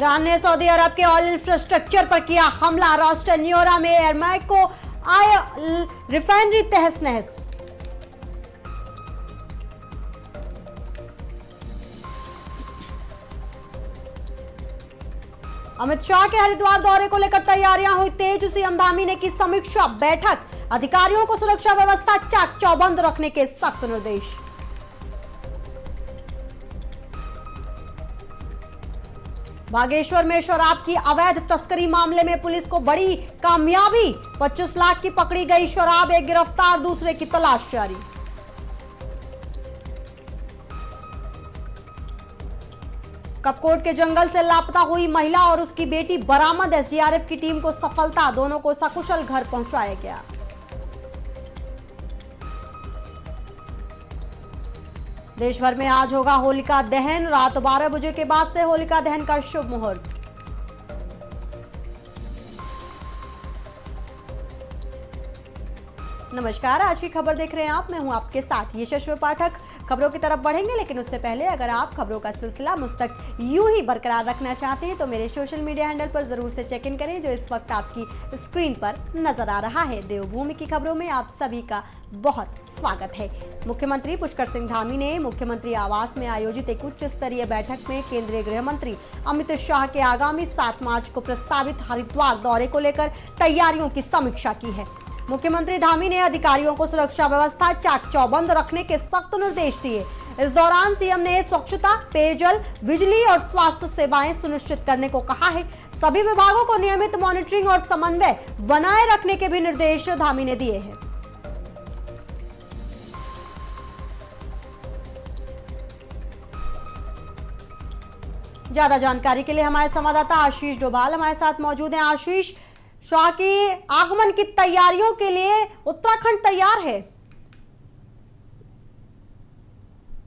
Iran ने Saudi अरब के oil infrastructure पर किया हमला। रॉस टेन्योरा में एरमैको आयल रिफाइनरी तहस नहस। अमित शाह के हरिद्वार दौरे को लेकर तैयारियां हुई तेज। सीएम धामी ने की समीक्षा बैठक। अधिकारियों को सुरक्षा व्यवस्था चाक चौबंद रखने के सख्त निर्देश। बागेश्वर में शराब की अवैध तस्करी मामले में पुलिस को बड़ी कामयाबी। 25 लाख की पकड़ी गई शराब, एक गिरफ्तार, दूसरे की तलाश जारी। कपकोट के जंगल से लापता हुई महिला और उसकी बेटी बरामद। एसडीआरएफ की टीम को सफलता, दोनों को सकुशल घर पहुंचाया गया। देश भर में आज होगा होलिका दहन। रात 12 बजे के बाद से होलिका दहन का शुभ मुहूर्त। नमस्कार, आज की खबर देख रहे हैं आप। मैं हूं आपके साथ यशस्वी पाठक। खबरों की तरफ बढ़ेंगे, लेकिन उससे पहले अगर आप खबरों का सिलसिला मुझ तक यूं ही बरकरार रखना चाहते हैं तो मेरे सोशल मीडिया हैंडल पर जरूर से चेक इन करें, जो इस वक्त आपकी स्क्रीन पर नजर आ रहा है। देवभूमि की खबरों में आप सभी का बहुत स्वागत है। मुख्यमंत्री पुष्कर सिंह धामी ने मुख्यमंत्री आवास में आयोजित एक उच्च स्तरीय बैठक में केंद्रीय गृह मंत्री अमित शाह के आगामी 7 मार्च को प्रस्तावित हरिद्वार दौरे को लेकर तैयारियों की समीक्षा की है। मुख्यमंत्री धामी ने अधिकारियों को सुरक्षा व्यवस्था चाक चौबंद रखने के सख्त निर्देश दिए। इस दौरान सीएम ने स्वच्छता, पेयजल, बिजली और स्वास्थ्य सेवाएं सुनिश्चित करने को कहा है। सभी विभागों को नियमित मॉनिटरिंग और समन्वय बनाए रखने के भी निर्देश धामी ने दिए हैं। ज्यादा जानकारी के लिए हमारे संवाददाता आशीष डोभाल हमारे साथ मौजूद हैं। आशीष, शाह के आगमन की तैयारियों के लिए उत्तराखंड तैयार है?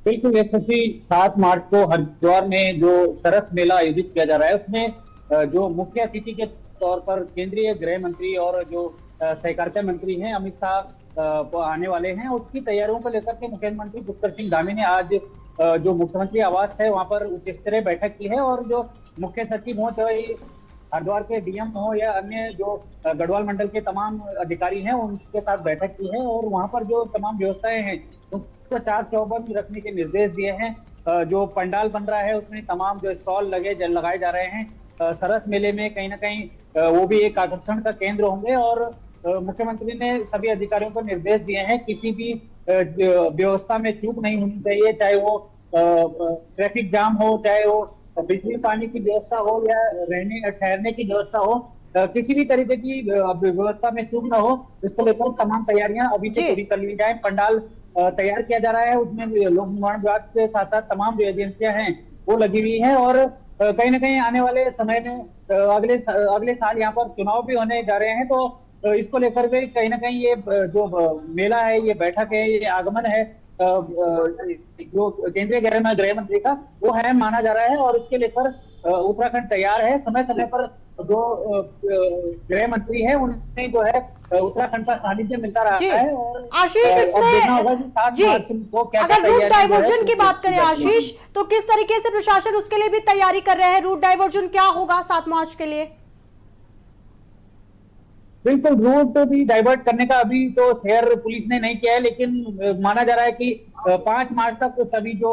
बिल्कुल यशस्वी। 7 मार्च को हरिद्वार में जो सरस मेला आयोजित किया जा रहा है, उसमें जो मुख्य अतिथि के तौर पर केंद्रीय गृह मंत्री और जो सहकारिता मंत्री हैं अमित शाह आने वाले हैं। उसकी तैयारियों को लेकर के मुख्यमंत्री पुष्कर सिंह धामी ने आज जो मुख्यमंत्री आवास है वहां पर उच्च स्तरीय बैठक की है और जो मुख्य सचिव हो, चाहे हरिद्वार के डीएम हो या अन्य जो गढ़वाल मंडल के तमाम अधिकारी हैं, उनके साथ बैठक की है और वहां पर जो तमाम व्यवस्थाएं हैं उनको चाक चौबंद रखने के निर्देश दिए हैं। जो पंडाल बन रहा है उसमें तमाम जो स्टॉल लगाए जा रहे हैं सरस मेले में कहीं ना कहीं वो भी एक आकर्षण का केंद्र होंगे। और मुख्यमंत्री ने सभी अधिकारियों को निर्देश दिए हैं, किसी भी व्यवस्था में चूक नहीं होनी चाहिए, चाहे वो ट्रैफिक जाम हो, चाहे वो बिजली पानी की व्यवस्था हो या रहने ठहरने की व्यवस्था हो, किसी भी तरीके की व्यवस्था में चूक ना हो। इसको लेकर तमाम तैयारियां अभी से पूरी कर ली जाए। पंडाल तैयार किया जा रहा है, उसमें लोक निर्माण विभाग के साथ साथ तमाम जो एजेंसियां हैं वो लगी हुई है और कहीं ना कहीं आने वाले समय में अगले साल यहाँ पर चुनाव भी होने जा रहे हैं, तो इसको लेकर भी कहीं ना कहीं ये जो मेला है, ये बैठक है, ये आगमन है जो केंद्रीय गृह मंत्री का, वो है माना जा रहा है और इसके लेकर उत्तराखंड तैयार है। समय समय पर जो गृह मंत्री है उन्हें जो है उत्तराखंड का सानिध्य मिलता रहा है। और आशीष, इसमें जी अगर रूट डाइवर्जन की बात करें आशीष, तो किस तरीके से प्रशासन उसके लिए भी तैयारी कर रहे हैं? रूट डाइवर्जन क्या होगा 7 मार्च के लिए? बिल्कुल, रूट भी डाइवर्ट करने का अभी तो शहर पुलिस ने नहीं किया है, लेकिन माना जा रहा है कि 5 मार्च तक सभी जो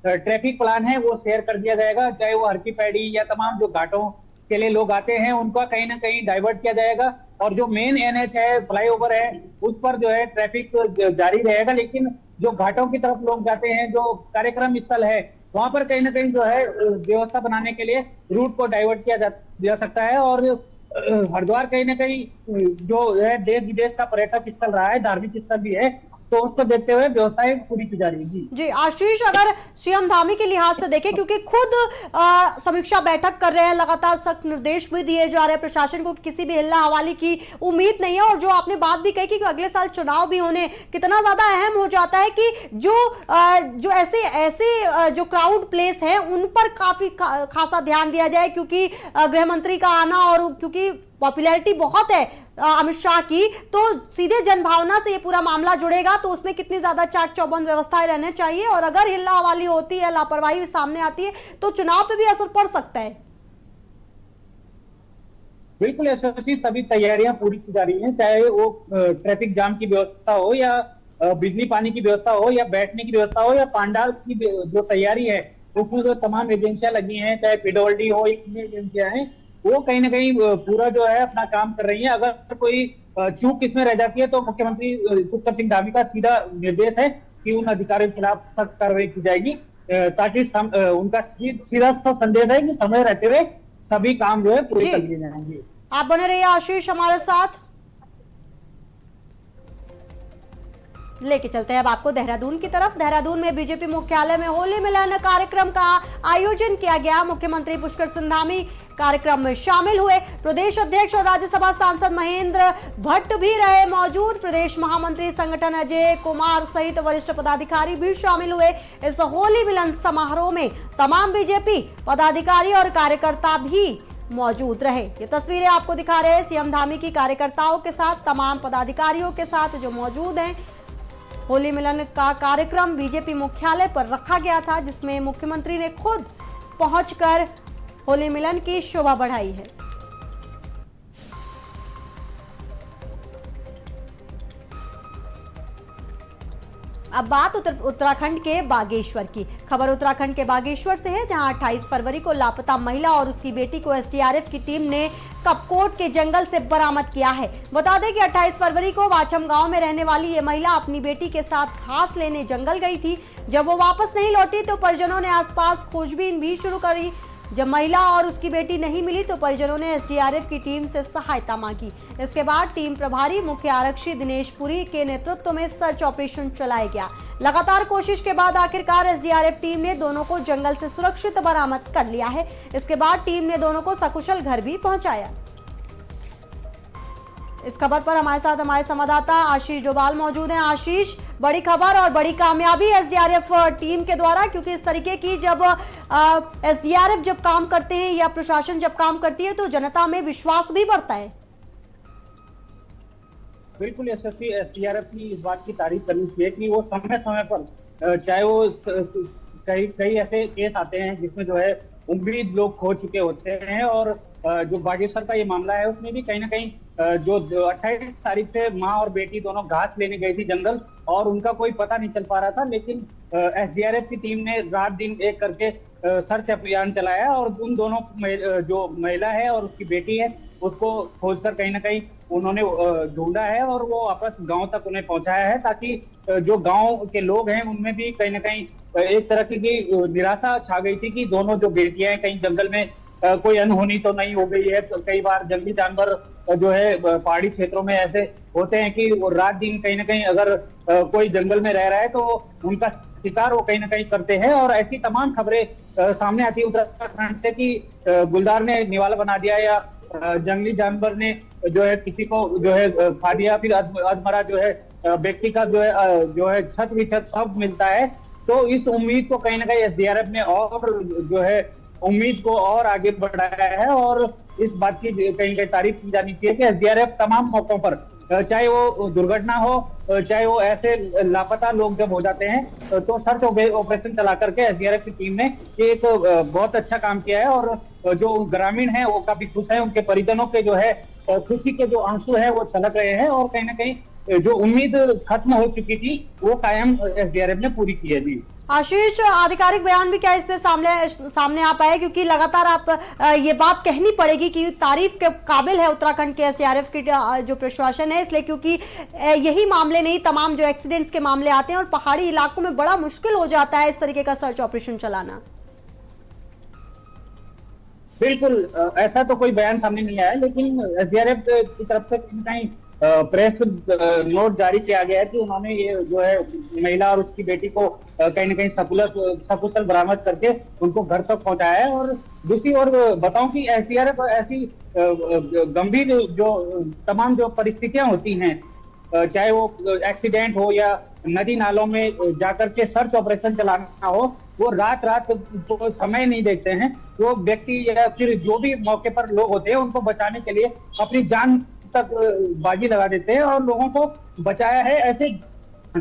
ट्रैफिक प्लान है वो शेयर कर दिया जाएगा। चाहे वो हरकी पैड़ी या तमाम जो घाटों के लिए लोग आते हैं उनका कहीं ना कहीं डाइवर्ट किया जाएगा और जो मेन एनएच है, फ्लाईओवर है, उस पर जो है ट्रैफिक जारी रहेगा। लेकिन जो घाटों की तरफ लोग जाते हैं, जो कार्यक्रम स्थल है, वहां पर कहीं ना कहीं जो है व्यवस्था बनाने के लिए रूट को डाइवर्ट किया जा सकता है। और हरिद्वार कहीं ना कहीं जो है देश विदेश का पर्यटक स्थल रहा है, धार्मिक स्थल भी है, तो उसको देखते हुए व्यवस्थाएं पूरी की जा रही है। जी आशीष, अगर सीएम धामी के लिहाज से देखें, क्योंकि खुद समीक्षा बैठक कर रहे हैं, लगातार सख्त निर्देश भी दिए जा रहे हैं, प्रशासन को किसी भी हिल्ला हवाली की उम्मीद नहीं है। और जो आपने बात भी कही कि अगले साल चुनाव भी होने, कितना ज्यादा अहम हो जाता है कि जो ऐसे जो क्राउड प्लेस है उन पर काफी खासा ध्यान दिया जाए, क्योंकि गृह मंत्री का आना और क्योंकि पॉपुलैरिटी बहुत है अमित शाह की, तो सीधे जनभावना से ये पूरा मामला जुड़ेगा, तो उसमें कितनी ज्यादा चाक चौबंद व्यवस्थाएं रहने चाहिए। और अगर हिल्ला हवाली होती है, लापरवाही सामने आती है, तो चुनाव पे भी असर पड़ सकता है। बिल्कुल यशस्वी, सभी तैयारियां पूरी की जा रही हैं, चाहे वो ट्रैफिक जाम की व्यवस्था हो या बिजली पानी की व्यवस्था हो या बैठने की व्यवस्था हो या पंडाल की जो तैयारी है, उसमें जो तमाम एजेंसियां लगी हैं, चाहे पीडब्ल्यूडी हो या अन्य एजेंसियां हैं, वो कहीं ना कहीं पूरा जो है अपना काम कर रही है। अगर कोई चूक इसमें रह जाती है तो मुख्यमंत्री पुष्कर सिंह धामी का सीधा निर्देश है कि उन अधिकारियों के खिलाफ सख्त कार्रवाई की जाएगी, ताकि उनका सीधा सा संदेश है कि समय रहते हुए सभी काम जो है पूरे जी, कर लिए जाएंगे। आप बने रहिए आशीष हमारे साथ। लेके चलते हैं अब आपको देहरादून की तरफ। देहरादून में बीजेपी मुख्यालय में होली मिलन कार्यक्रम का आयोजन किया गया। मुख्यमंत्री पुष्कर सिंह धामी कार्यक्रम में शामिल हुए। प्रदेश अध्यक्ष और राज्यसभा सांसद महेंद्र भट्ट भी रहे मौजूद। प्रदेश महामंत्री संगठन अजय कुमार सहित वरिष्ठ पदाधिकारी भी शामिल हुए। इस होली मिलन समारोह में तमाम बीजेपी पदाधिकारी और कार्यकर्ता भी मौजूद रहे। ये तस्वीरें आपको दिखा रहे हैं सीएम धामी की कार्यकर्ताओं के साथ, तमाम पदाधिकारियों के साथ जो मौजूद हैं। होली मिलन का कार्यक्रम बीजेपी मुख्यालय पर रखा गया था, जिसमें मुख्यमंत्री ने खुद पहुंचकर होली मिलन की शोभा बढ़ाई है। अब बात उत्तराखंड के बागेश्वर की। खबर उत्तराखंड के बागेश्वर से है, जहां 28 फरवरी को लापता महिला और उसकी बेटी को एसडीआरएफ की टीम ने कपकोट के जंगल से बरामद किया है। बता दें कि 28 फरवरी को वाचम गांव में रहने वाली ये महिला अपनी बेटी के साथ घास लेने जंगल गई थी। जब वो वापस नहीं लौटी तो परिजनों ने आसपास खोजबीन भी शुरू करी। जब महिला और उसकी बेटी नहीं मिली तो परिजनों ने एसडीआरएफ की टीम से सहायता मांगी। इसके बाद टीम प्रभारी मुख्य आरक्षी दिनेश पुरी के नेतृत्व में सर्च ऑपरेशन चलाया गया। लगातार कोशिश के बाद आखिरकार एसडीआरएफ टीम ने दोनों को जंगल से सुरक्षित बरामद कर लिया है। इसके बाद टीम ने दोनों को सकुशल घर भी पहुंचाया। इस खबर पर हमारे साथ हमारे संवाददाता आशीष डोभाल मौजूद हैं। आशीष, बड़ी खबर और बड़ी कामयाबी एसडीआरएफ टीम के द्वारा, क्योंकि इस तरीके की जब एसडीआरएफ जब काम करते हैं या प्रशासन जब काम करती है तो जनता में विश्वास भी बढ़ता है। बिल्कुल यशस्वी, एसडीआरएफ की इस बात की तारीफ करनी चाहिए कि वो समय समय पर, चाहे वो कई कई ऐसे केस आते हैं जिसमें जो है उम्मीद लोग खो चुके होते हैं, और जो बागेश्वर का ये मामला है उसमें भी कहीं ना कहीं जो 28 तारीख से माँ और बेटी दोनों घास लेने गई थी जंगल, और उनका कोई पता नहीं चल पा रहा था, लेकिन एसडीआरएफ की टीम ने रात दिन एक करके सर्च अभियान चलाया और उन दोनों जो महिला है और उसकी बेटी है उसको खोजकर कहीं ना कहीं उन्होंने ढूंढा है और वो वापस गांव तक उन्हें पहुंचाया है, ताकि जो गांव के लोग हैं उनमें भी कहीं ना कहीं एक तरह की निराशा छा गई थी कि दोनों जो बेटियां हैं कहीं जंगल में कोई अनहोनी तो नहीं हो गई है। तो कई बार जंगली जानवर जो है पहाड़ी क्षेत्रों में ऐसे होते हैं कि वो रात दिन कहीं ना कहीं अगर कोई जंगल में रह रहा है तो उनका शिकार वो कहीं ना कहीं करते हैं, और ऐसी तमाम खबरें सामने आती है उत्तराखंड से कि गुलदार ने निवाला बना दिया या जंगली जानवर ने जो है किसी को जो है खा दिया, फिर अधमरा जो है व्यक्ति का जो है छत विछत सब मिलता है। तो इस उम्मीद को कहीं ना कहीं एसडीआरएफ ने और जो है उम्मीद को और आगे बढ़ाया है, और इस बात की कहीं कहीं तारीफ की जानी चाहिए कि एसडीआरएफ तमाम मौकों पर, चाहे वो दुर्घटना हो, चाहे वो ऐसे लापता लोग जब हो जाते हैं तो सर्च ऑपरेशन चला करके एसडीआरएफ की टीम ने एक बहुत अच्छा काम किया है, और जो ग्रामीण है वो काफी खुश है, उनके परिजनों के जो है खुशी के जो आंसू है वो छलक रहे हैं, और कहीं ना कहीं जो उम्मीद खत्म हो चुकी थी वो कायम एसडीआरएफ ने पूरी की है। जी आशीष, आधिकारिक बयान भी क्या इसमें सामने आ पाए, क्योंकि लगातार आप ये बात कहनी पड़ेगी कि तारीफ के काबिल है उत्तराखंड के एसडीआरएफ की जो प्रशासन है, इसलिए क्योंकि यही मामले नहीं तमाम जो एक्सीडेंट्स के मामले आते हैं और पहाड़ी इलाकों में बड़ा मुश्किल हो जाता है इस तरीके का सर्च ऑपरेशन चलाना। बिल्कुल, ऐसा तो कोई बयान सामने नहीं आया, लेकिन एसडीआरएफ की तरफ से कहीं प्रेस नोट जारी किया गया है कि उन्होंने ये जो है महिला और उसकी बेटी को कहीं ना कहीं सकुशल बरामद करके उनको घर तक पहुंचाया है। और दूसरी ओर बताऊं कि एसडीआरएफ ऐसी गंभीर जो तमाम जो परिस्थितियां होती हैं, चाहे वो एक्सीडेंट हो या नदी नालों में जाकर के सर्च ऑपरेशन चलाना हो, वो रात तो समय नहीं देखते हैं। वो व्यक्ति या फिर जो भी मौके पर लोग होते हैं उनको बचाने के लिए अपनी जान तक बाजी लगा देते हैं और लोगों को बचाया है। ऐसे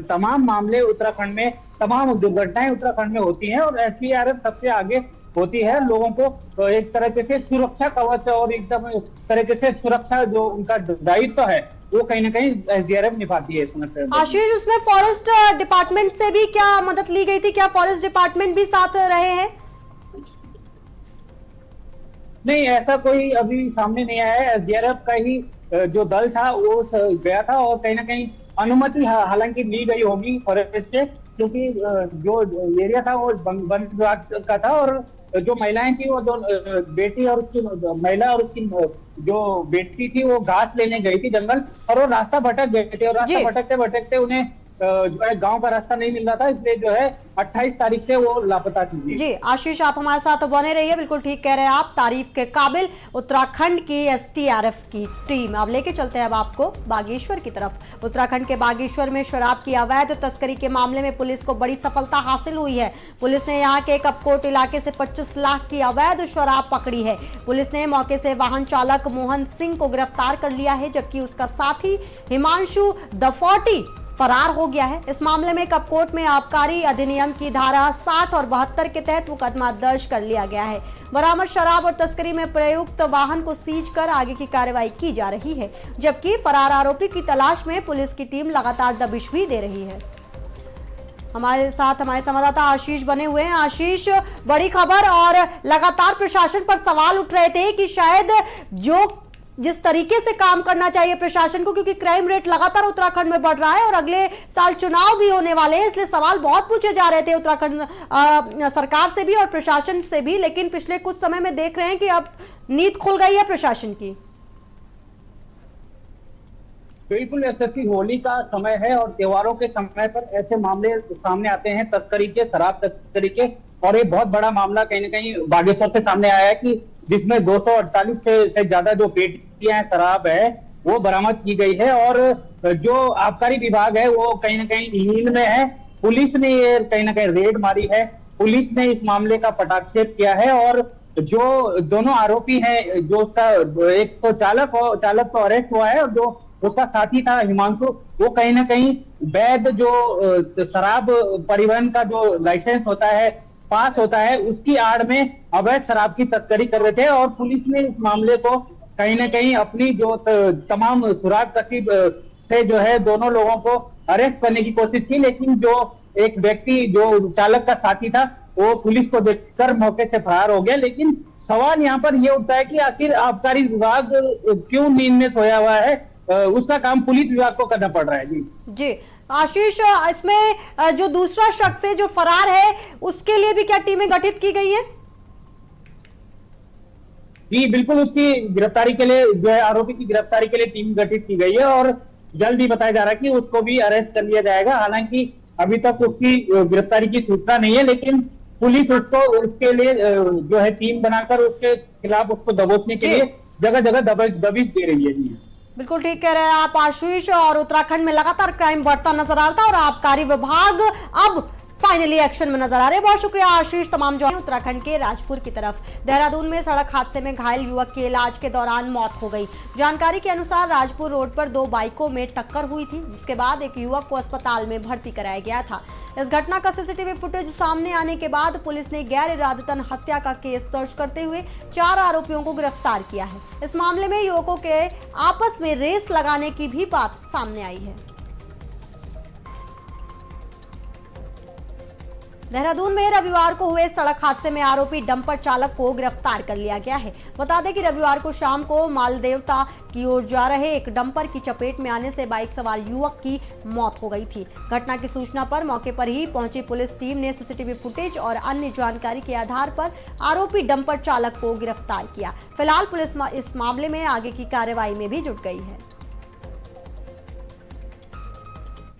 तमाम मामले उत्तराखंड में, तमाम दुर्घटनाएं उत्तराखंड में होती हैं, और एसडीआरएफ सबसे आगे होती है लोगों को तो एक तरीके से सुरक्षा कवच और एकदम तरीके से सुरक्षा जो उनका दायित्व है वो कहीं ना कहीं एसडीआरएफ निभाती है इस समस्या में। आशीष, उसमें फॉरेस्ट डिपार्टमेंट से भी क्या मदद ली गई थी? क्या फॉरेस्ट डिपार्टमेंट भी साथ रहे हैं? नहीं, ऐसा कोई अभी सामने नहीं आया है। एसडीआरएफ का ही जो दल था वो गया था और कहीं ना कहीं अनुमति हालांकि ली गई होगी फॉरेस्ट से, क्योंकि जो एरिया था वो वन विभाग का था और जो महिलाएं थी वो जो बेटी और उसकी महिला और उसकी जो बेटी थी वो घास लेने गई थी जंगल और वो रास्ता भटक गए थे और रास्ता भटकते भटकते उन्हें जो है गांव का रास्ता नहीं मिल रहा था, इसलिए जो है 28 तारीख से वो लापता थी। जी आशीष, आप हमारे साथ बने रहिए। बिल्कुल ठीक कह रहे हैं आप, तारीफ के काबिल उत्तराखंड की एसडीआरएफ की टीम। अब लेके चलते हैं अब आपको बागेश्वर की तरफ। उत्तराखंड के बागेश्वर में शराब की अवैध तस्करी के मामले में पुलिस को बड़ी सफलता हासिल हुई है। पुलिस ने यहाँ के कपकोट इलाके से 25 लाख की अवैध शराब पकड़ी है। पुलिस ने मौके से वाहन चालक मोहन सिंह को गिरफ्तार कर लिया है, जबकि उसका साथी हिमांशु दफौटी फरार हो गया है। इस मामले में कपकोट में आबकारी अधिनियम की धारा 60 और 72 के तहत मुकदमा दर्ज कर लिया गया है। बरामद शराब और तस्करी में प्रयुक्त वाहन को सीज कर आगे की कार्रवाई की जा रही है, जबकि फरार आरोपी की तलाश में पुलिस की टीम लगातार दबिश भी दे रही है। हमारे साथ हमारे संवाददाता आशीष बने हुए हैं। आशीष, बड़ी खबर और लगातार प्रशासन पर सवाल उठ रहे थे कि शायद जो जिस तरीके से काम करना चाहिए प्रशासन को, क्योंकि क्राइम रेट लगातार उत्तराखंड में बढ़ रहा है और अगले साल चुनाव भी होने वाले हैं, इसलिए सवाल बहुत पूछे जा रहे थे उत्तराखंड सरकार से भी और प्रशासन से भी। लेकिन पिछले कुछ समय में देख रहे हैं कि अब नींद खुल गई है प्रशासन की। बिल्कुल, एसएसपी होली का समय है और त्योहारों के समय पर ऐसे मामले सामने आते हैं तस्करी के, शराब तस्करी के। और ये बहुत बड़ा मामला कहीं ना कहीं बागेश्वर से सामने आया है कि जिसमें 248 से ज्यादा जो पेटियां शराब है वो बरामद की गई है और जो आबकारी विभाग है वो कहीं ना कहीं नींद में है। पुलिस ने ये कहीं ना कहीं रेड मारी है, पुलिस ने इस मामले का पटाक्षेप किया है और जो दोनों आरोपी हैं, जो उसका एक तो चालक तो अरेस्ट हुआ है और जो उसका साथी था हिमांशु, वो कहीं ना कहीं वैध जो शराब परिवहन का जो लाइसेंस होता है, पास होता है, उसकी आड़ में अवैध शराब की तस्करी कर रहे थे और पुलिस ने इस मामले को कहीं ना कहीं अपनी जो तमाम सुराग कशीब से जो है दोनों लोगों को अरेस्ट करने की कोशिश की, लेकिन जो एक व्यक्ति जो चालक का साथी था वो पुलिस को देखकर मौके से फरार हो गया। लेकिन सवाल यहाँ पर यह उठता है कि आखिर आबकारी विभाग क्यों नींद में सोया हुआ है, उसका काम पुलिस विभाग को करना पड़ रहा है। जी आशीष, इसमें जो दूसरा शख्स है जो फरार है उसके लिए भी क्या टीमें गठित की गई हैं? जी बिल्कुल, उसकी गिरफ्तारी के लिए जो है आरोपी की गिरफ्तारी के लिए टीम गठित की गई है और जल्द ही बताया जा रहा है कि उसको भी अरेस्ट कर लिया जाएगा। हालांकि अभी तक उसकी गिरफ्तारी की सूचना नहीं है, लेकिन पुलिस उसको उसके लिए जो है टीम बनाकर उसके खिलाफ उसको दबोचने के लिए जगह जगह दबिश दे रही है। जी बिल्कुल ठीक कह रहे हैं आप आशीष, और उत्तराखंड में लगातार क्राइम बढ़ता नजर आ रहा है और आबकारी विभाग अब फाइनली एक्शन में नजर आ रहे हैं। बहुत शुक्रिया आशीष। तमाम जो उत्तराखंड के राजपुर की तरफ देहरादून में सड़क हादसे में घायल युवक की इलाज के दौरान मौत हो गई। जानकारी के अनुसार राजपुर रोड पर दो बाइकों में टक्कर हुई थी, जिसके बाद एक युवक को अस्पताल में भर्ती कराया गया था। इस घटना का सीसीटीवी फुटेज सामने आने के बाद पुलिस ने गैर इरादतन हत्या का केस दर्ज करते हुए 4 आरोपियों को गिरफ्तार किया है। इस मामले में युवकों के आपस में रेस लगाने की भी बात सामने आई है। देहरादून में रविवार को हुए सड़क हादसे में आरोपी डंपर चालक को गिरफ्तार कर लिया गया है। बता दें कि रविवार को शाम को मालदेवता की ओर जा रहे एक डंपर की चपेट में आने से बाइक सवार युवक की मौत हो गई थी। घटना की सूचना पर मौके पर ही पहुंची पुलिस टीम ने सीसीटीवी फुटेज और अन्य जानकारी के आधार पर आरोपी डंपर चालक को गिरफ्तार किया। फिलहाल पुलिस इस मामले में आगे की कार्रवाई में भी जुट गई है।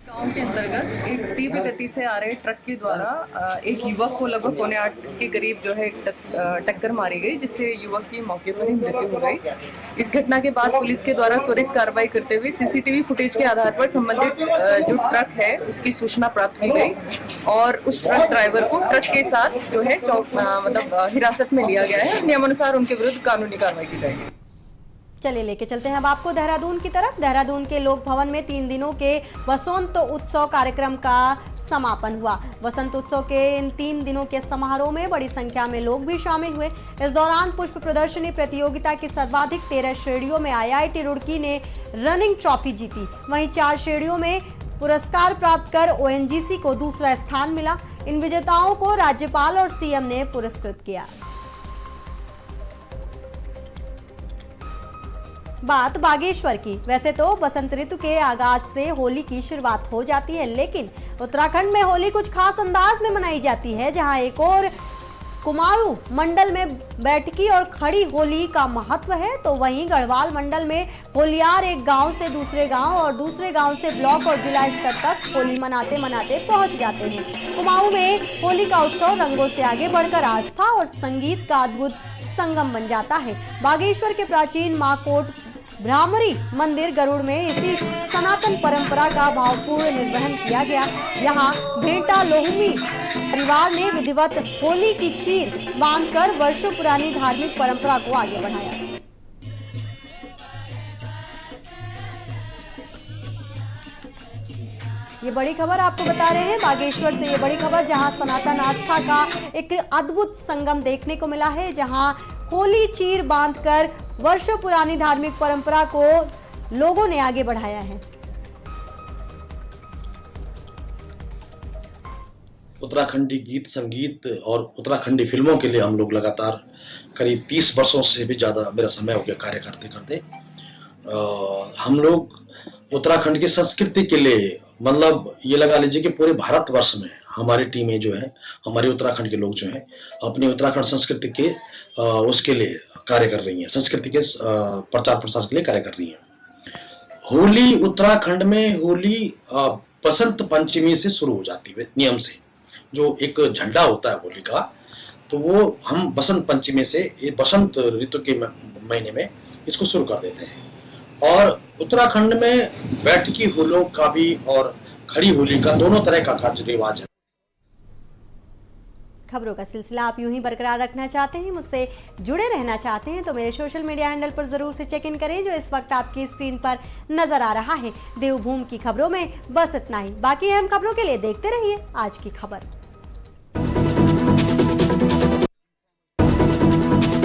गांव के अंतर्गत एक तीव्र गति से आ रहे ट्रक के द्वारा एक युवक को लगभग 7:45 के करीब जो है टक्कर मारी गई, जिससे युवक की मौके पर ही मृत्यु हो गई। इस घटना के बाद पुलिस के द्वारा त्वरित कार्रवाई करते हुए सीसीटीवी फुटेज के आधार पर संबंधित जो ट्रक है उसकी सूचना प्राप्त की गई और उस ट्रक ड्राइवर को ट्रक के साथ जो है हिरासत में लिया गया है। नियमानुसार उनके विरुद्ध कानूनी कार्रवाई की जाएगी। चलिए लेके चलते हैं अब आपको देहरादून की तरफ। देहरादून के लोक भवन में 3 दिनों के वसंत उत्सव कार्यक्रम का समापन हुआ। वसंत उत्सव के इन 3 दिनों के समारोह में बड़ी संख्या में लोग भी शामिल हुए। इस दौरान पुष्प प्रदर्शनी प्रतियोगिता की सर्वाधिक 13 श्रेणियों में IIT रुड़की ने रनिंग ट्रॉफी जीती। वहीं 4 श्रेणियों में पुरस्कार प्राप्त कर ONGC को दूसरा स्थान मिला। इन विजेताओं को राज्यपाल और CM ने पुरस्कृत किया। बात बागेश्वर की। वैसे तो बसंत ऋतु के आगाज से होली की शुरुआत हो जाती है, लेकिन उत्तराखंड में होली कुछ खास अंदाज में मनाई जाती है। जहां एक और कुमाऊं मंडल में बैठकी और खड़ी होली का महत्व है, तो वहीं गढ़वाल मंडल में होलियार एक गांव से दूसरे गांव और दूसरे गांव से ब्लॉक और जिला स्तर तक होली मनाते मनाते पहुंच जाते हैं। कुमाऊं में होली का उत्सव रंगों से आगे बढ़कर आस्था और संगीत का अद्भुत संगम बन जाता है। बागेश्वर के प्राचीन मां कोट भ्रामरी मंदिर गरुड़ में इसी सनातन परंपरा का भावपूर्ण निर्वहन किया गया। यहाँ भेंटा लोहमी परिवार ने विधिवत होली की चीर बांधकर वर्षों पुरानी धार्मिक परंपरा को आगे बढ़ाया। ये बड़ी खबर आपको बता रहे हैं बागेश्वर से। ये बड़ी खबर जहां सनातन आस्था का एक अद्भुत संगम देखने को मिला है, जहां होली चीर बांधकर वर्षों पुरानी धार्मिक परंपरा को लोगों ने आगे बढ़ाया है। उत्तराखंडी गीत संगीत और उत्तराखंडी फिल्मों के लिए हम लोग लगातार करीब 30 वर्षों से भी ज़्यादा मेरा समय हो गया कार्य करते करते। हम लोग उत्तराखंड की संस्कृति के लिए, मतलब ये लगा लीजिए कि पूरे भारतवर्ष में हमारी टीमें जो है, हमारे उत्तराखंड के लोग जो हैं, अपनी उत्तराखंड संस्कृति के उसके लिए कार्य कर रही हैं, संस्कृति के प्रचार प्रसार के लिए कार्य कर रही हैं। होली उत्तराखंड में होली बसंत पंचमी से शुरू हो जाती है नियम से। जो एक झंडा होता है होली का, तो वो हम बसंत पंचमी से, ये बसंत ऋतु के महीने में इसको शुरू कर देते हैं। और उत्तराखंड में बैठकी होलियों का भी और खड़ी होली का दोनों तरह का कार्य रिवाज है। खबरों का सिलसिला आप यूं ही बरकरार रखना चाहते हैं, मुझसे जुड़े रहना चाहते हैं, तो मेरे सोशल मीडिया हैंडल पर जरूर से चेक इन करें, जो इस वक्त आपकी स्क्रीन पर नजर आ रहा है। देवभूमि की खबरों में बस इतना ही। बाकी अहम खबरों के लिए देखते रहिए आज की खबर।